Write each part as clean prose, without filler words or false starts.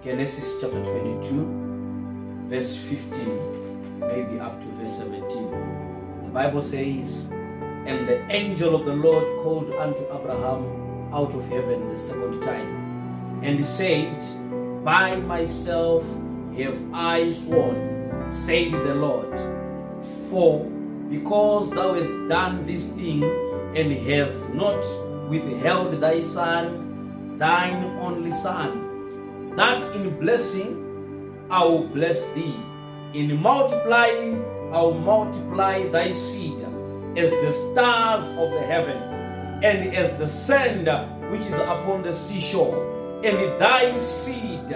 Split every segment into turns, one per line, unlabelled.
Genesis chapter 22, verse 15, maybe up to verse 17. The Bible says, "And the angel of the Lord called unto Abraham out of heaven the second time, and said, By myself have I sworn, said the Lord, for because thou hast done this thing, and hast not withheld thy son, thine only son, that in blessing I will bless thee, in multiplying I will multiply thy seed as the stars of the heaven, and as the sand which is upon the seashore, and thy seed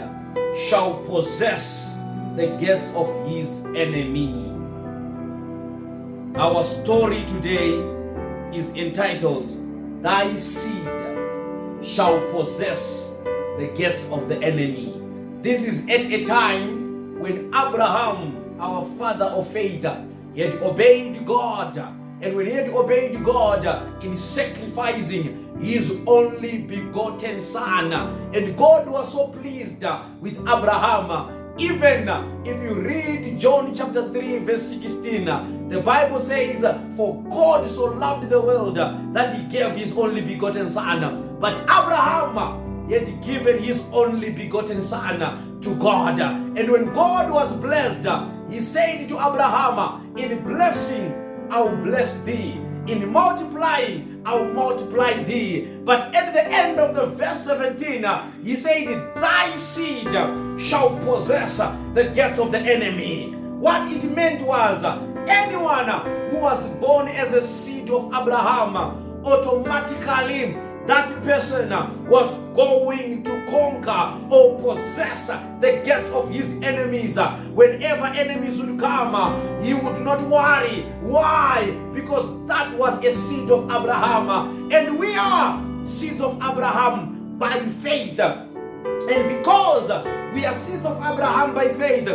shall possess the gates of his enemy." Our story today is entitled, "Thy seed shall possess the gates of the enemy." This is at a time when Abraham, our father of faith, had obeyed God. And when he had obeyed God in sacrificing his only begotten son, and God was so pleased with Abraham. Even if you read John chapter 3 verse 16, the Bible says, "For God so loved the world that he gave his only begotten son." But Abraham, he had given his only begotten son to God. And when God was blessed, he said to Abraham, "In blessing I will bless thee, in multiplying I will multiply thee." But at the end of the verse 17, he said, "Thy seed shall possess the gates of the enemy." What it meant was, anyone who was born as a seed of Abraham, automatically that person was going to conquer or possess the gates of his enemies. Whenever enemies would come, he would not worry. Why? Because that was a seed of Abraham. And we are seeds of Abraham by faith. And because we are seeds of Abraham by faith,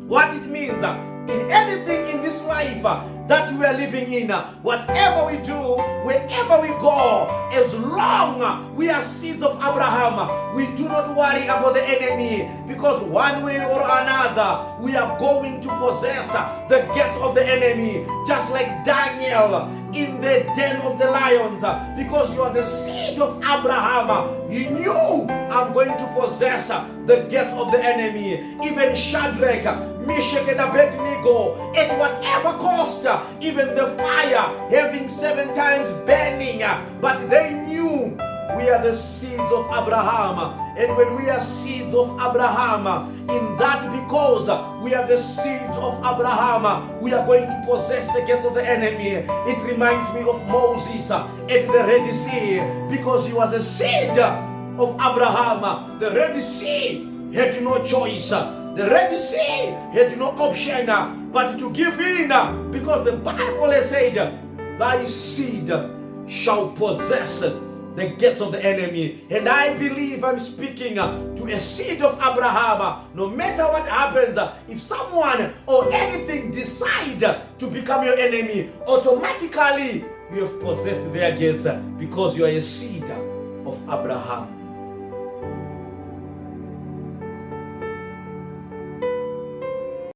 what it means, in anything in this life that we are living in, whatever we do, wherever we go, as long we are seeds of Abraham, we do not worry about the enemy, because one way or another we are going to possess the gates of the enemy, just like Daniel in the den of the lions, because he was a seed of Abraham. He knew, "I'm going to possess the gates of the enemy." Even Shadrach, Meshach, and Abednego, at whatever cost, even the fire having 7 times burning, but they knew, we are the seeds of Abraham. And when we are seeds of Abraham, in that, because we are the seeds of Abraham, we are going to possess the gates of the enemy. It reminds me of Moses at the Red Sea, because he was a seed of Abraham. The Red Sea had no choice. The Red Sea had no option but to give in, because the Bible has said, "Thy seed shall possess the gates of the enemy." And I believe I'm speaking to a seed of Abraham. No matter what happens, if someone or anything decide to become your enemy, automatically you have possessed their gates, because you are a seed of Abraham.